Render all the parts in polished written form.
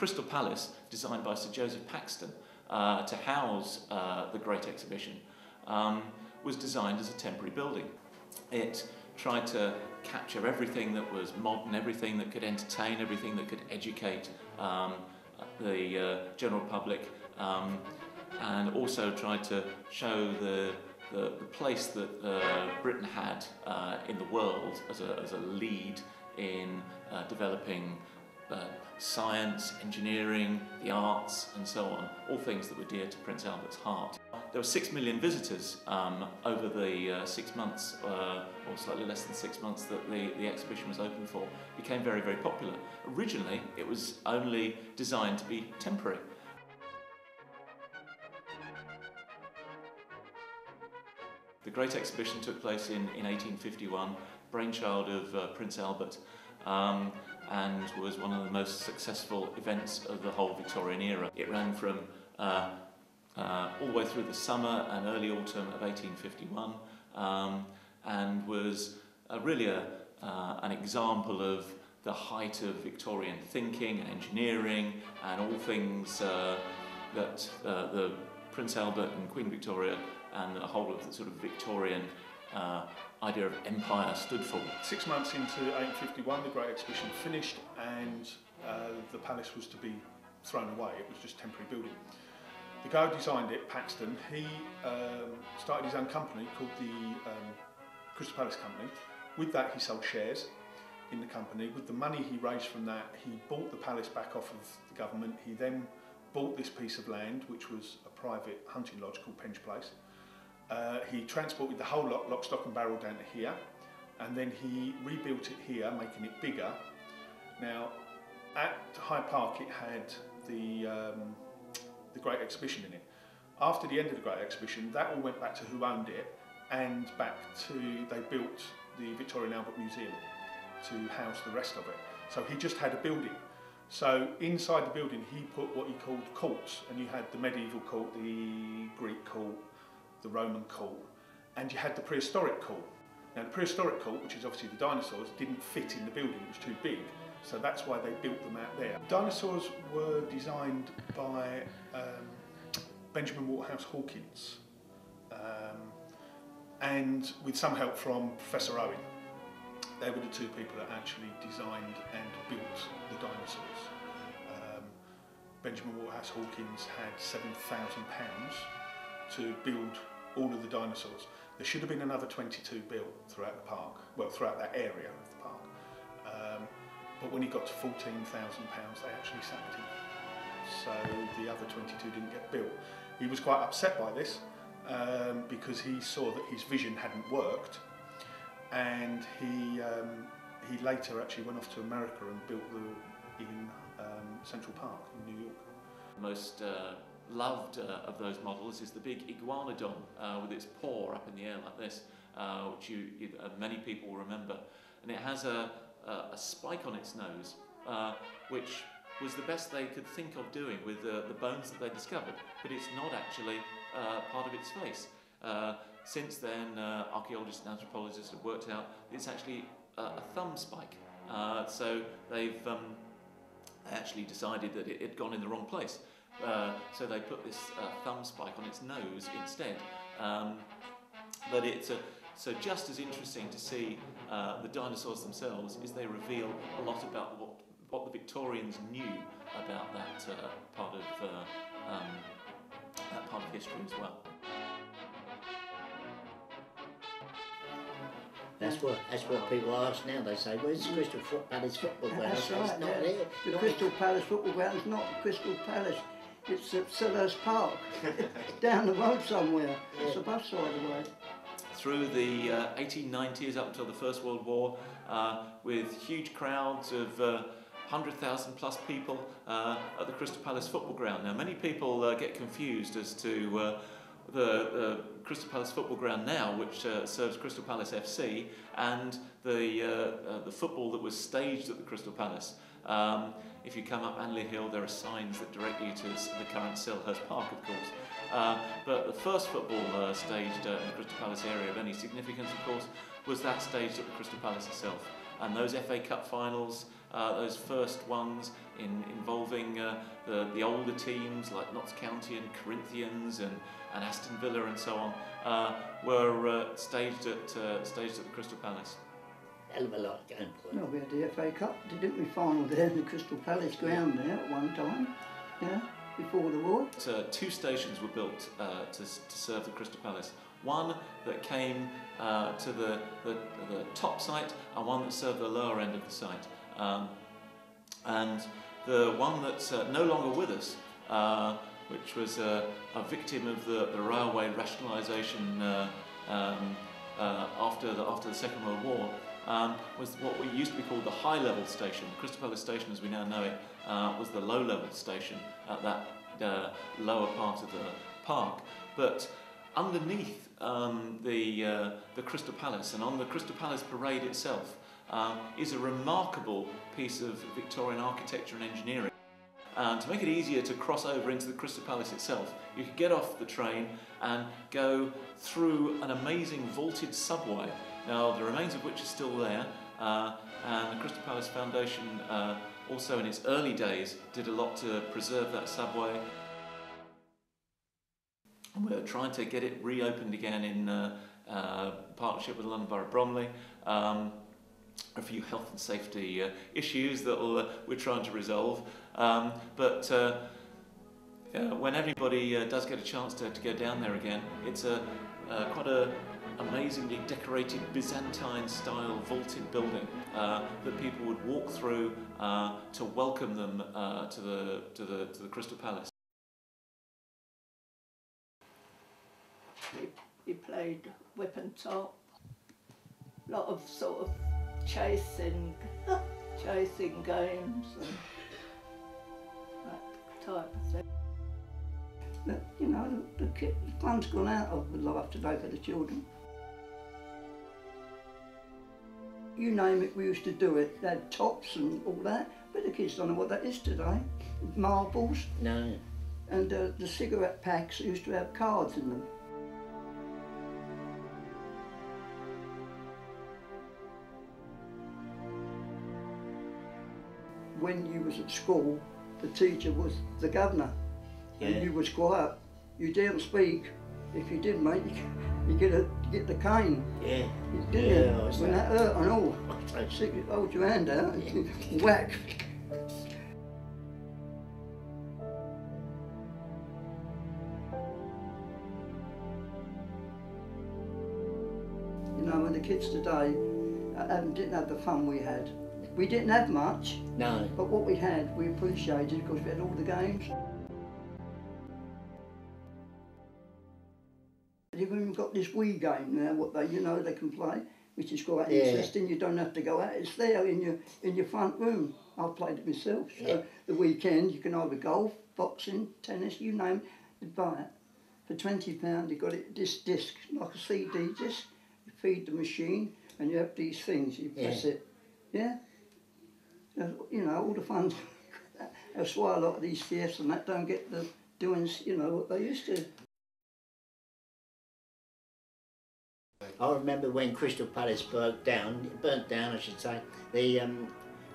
Crystal Palace, designed by Sir Joseph Paxton to house the Great Exhibition, was designed as a temporary building. It tried to capture everything that was modern, everything that could entertain, everything that could educate the general public, and also tried to show the place that Britain had in the world as a lead in developing science, engineering, the arts and so on, all things that were dear to Prince Albert's heart. There were 6 million visitors over the 6 months, or slightly less than 6 months that the exhibition was open for. It became very, very popular. Originally it was only designed to be temporary. The Great Exhibition took place in 1851, brainchild of Prince Albert, and was one of the most successful events of the whole Victorian era. It ran from all the way through the summer and early autumn of 1851, and was really an example of the height of Victorian thinking and engineering and all things that the Prince Albert and Queen Victoria and the whole of the sort of Victorian idea of empire stood for. 6 months into 1851, the Great Exhibition finished, and the palace was to be thrown away. It was just a temporary building. The guy who designed it, Paxton, he started his own company called the Crystal Palace Company. With that, he sold shares in the company. With the money he raised from that, he bought the palace back off of the government. He then bought this piece of land, which was a private hunting lodge called Penge Place. He transported the whole lot, lock, stock and barrel, down to here, and then he rebuilt it here, making it bigger. Now, at Hyde Park, it had the Great Exhibition in it. After the end of the Great Exhibition, that all went back to who owned it, and back to, they built the Victoria and Albert Museum to house the rest of it. So he just had a building. So inside the building, he put what he called courts, and you had the medieval court, the Greek court, the Roman court, and you had the prehistoric court. Now the prehistoric court, which is obviously the dinosaurs, didn't fit in the building, it was too big, so that's why they built them out there. Dinosaurs were designed by Benjamin Waterhouse Hawkins, and with some help from Professor Owen. They were the two people that actually designed and built the dinosaurs. Benjamin Waterhouse Hawkins had £7,000 to build all of the dinosaurs. There should have been another 22 built throughout the park, well, throughout that area of the park. But when he got to £14,000, they actually sacked him. So the other 22 didn't get built. He was quite upset by this because he saw that his vision hadn't worked, and he later actually went off to America and built them in Central Park in New York. Most loved of those models is the big Iguanodon with its paw up in the air like this, which many people will remember, and it has a spike on its nose, which was the best they could think of doing with the bones that they discovered, but it's not actually part of its face. Since then, archaeologists and anthropologists have worked out it's actually a thumb spike, so they've actually decided that it had gone in the wrong place. So they put this thumb spike on its nose instead. But it's so just as interesting to see the dinosaurs themselves is they reveal a lot about what the Victorians knew about that part of history as well. That's what people ask now. They say, "Where's the Crystal Palace football ground?" That's right. It's not there. The Crystal Palace football ground is not the Crystal Palace. It's at Selhurst Park, down the road somewhere. Yeah. It's a bus side away. Through the 1890s up until the First World War, with huge crowds of 100,000 plus people at the Crystal Palace football ground. Now, many people get confused as to the Crystal Palace football ground now, which serves Crystal Palace FC, and the football that was staged at the Crystal Palace. If you come up Anley Hill, there are signs that direct you to the current Selhurst Park, of course. But the first football staged in the Crystal Palace area of any significance, of course, was that staged at the Crystal Palace itself. And those FA Cup finals those first ones involving the older teams like Notts County and Corinthians and Aston Villa and so on, were staged at the Crystal Palace. Hell of a lot going for it. Well, we had the FA Cup, didn't we, final there in the Crystal Palace ground there at one time, yeah, before the war. Two stations were built to serve the Crystal Palace. One that came to the top site and one that served the lower end of the site. And the one that's no longer with us, which was a victim of the railway rationalisation after the Second World War, was what we used to be called the high-level station. Crystal Palace Station, as we now know it, was the low-level station at that lower part of the park. But underneath the Crystal Palace and on the Crystal Palace Parade itself is a remarkable piece of Victorian architecture and engineering. To make it easier to cross over into the Crystal Palace itself, you could get off the train and go through an amazing vaulted subway. Now, the remains of which are still there, and the Crystal Palace Foundation also in its early days did a lot to preserve that subway. And we're trying to get it reopened again in partnership with London Borough of Bromley. A few health and safety issues that we're trying to resolve. But when everybody does get a chance to go down there again, it's quite a amazingly decorated Byzantine-style vaulted building that people would walk through to welcome them to the Crystal Palace. He played whip and top, a lot of sort of chasing games and that type of thing. But, you know, the fun's gone out of the life today for the children. You name it, we used to do it. They had tops and all that, but the kids don't know what that is today. Marbles. No. And the cigarette packs used to have cards in them. When you was at school, the teacher was the governor, and you was quiet. You didn't speak. If you did, mate, you get the cane. Yeah. You didn't. Yeah, When that hurt and all, you hold your hand out and whack. You know, when the kids today didn't have the fun we had. We didn't have much, No. but what we had, we appreciated because we had all the games. You've even got this Wii game now, what they can play, which is quite interesting. You don't have to go out; it's there in your front room. I've played it myself. So the weekend, you can either golf, boxing, tennis, you name it. You buy it for £20. You got it this disc, like a CD disc. You feed the machine, and you have these things. You press it. Yeah. You know, all the fun. That's why a lot of these theatres and that don't get the doings, you know, what they used to. I remember when Crystal Palace burnt down, I should say.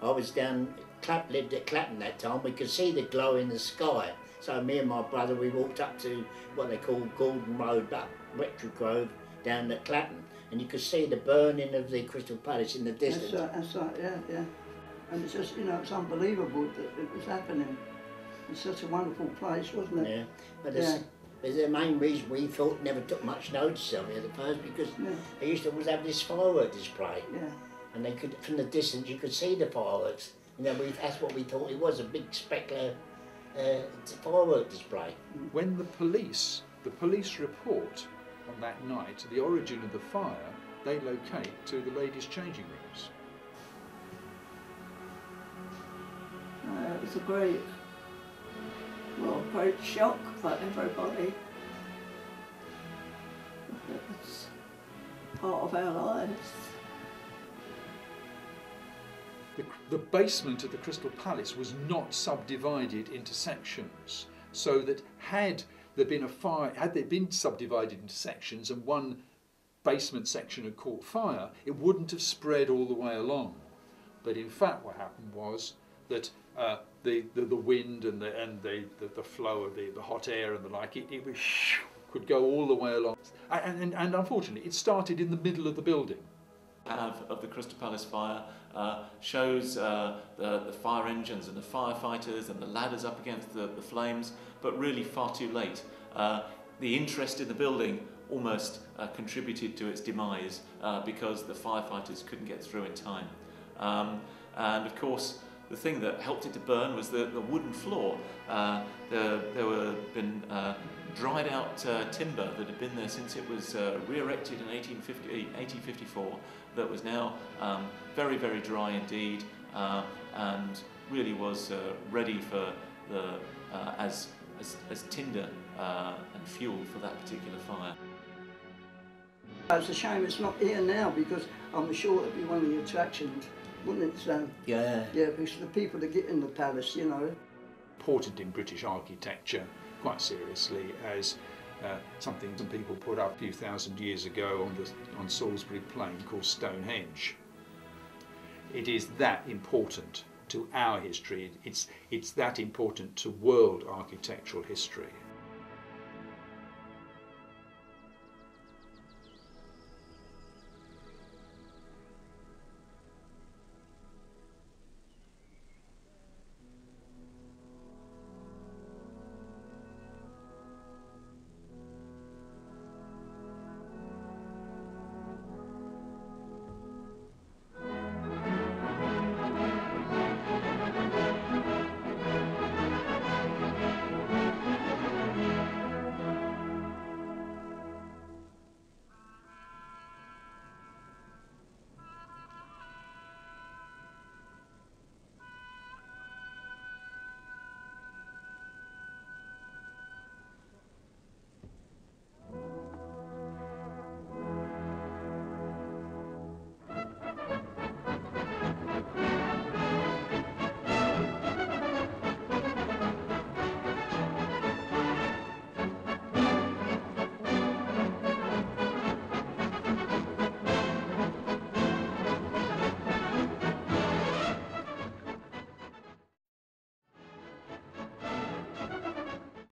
I was lived at Clapton that time. We could see the glow in the sky. So me and my brother, we walked up to what they call Gordon Road, up Rectory Grove, down at Clapton, and you could see the burning of the Crystal Palace in the distance. That's right, yeah. And it's just, you know, it's unbelievable that it was happening. It's such a wonderful place, wasn't it? Yeah, but the main reason we thought never took much notice of it at first because they used to always have this firework display. Yeah. And they could, from the distance, you could see the fireworks. You know, that's what we thought it was, a big specular firework display. When the police report on that night the origin of the fire, they locate to the ladies' changing rooms. It was a great shock for everybody. It was part of our lives. The basement of the Crystal Palace was not subdivided into sections, so that had there been subdivided into sections and one basement section had caught fire, it wouldn't have spread all the way along. But in fact what happened was that the wind and the flow of the hot air and the like, it could go all the way along. And unfortunately, it started in the middle of the building. Of the Crystal Palace fire shows the fire engines and the firefighters and the ladders up against the flames, but really far too late. The interest in the building almost contributed to its demise because the firefighters couldn't get through in time. And of course, the thing that helped it to burn was the wooden floor. There were been dried out timber that had been there since it was re-erected in 1854 that was now very, very dry indeed, and really was ready for as tinder and fuel for that particular fire. It's a shame it's not here now, because I'm sure it'd be one of the attractions, wouldn't it, Sam? Yeah. Yeah, because the people that get in the palace, you know. Important in British architecture, quite seriously, as something some people put up a few thousand years ago on Salisbury Plain called Stonehenge. It is that important to our history. It's that important to world architectural history.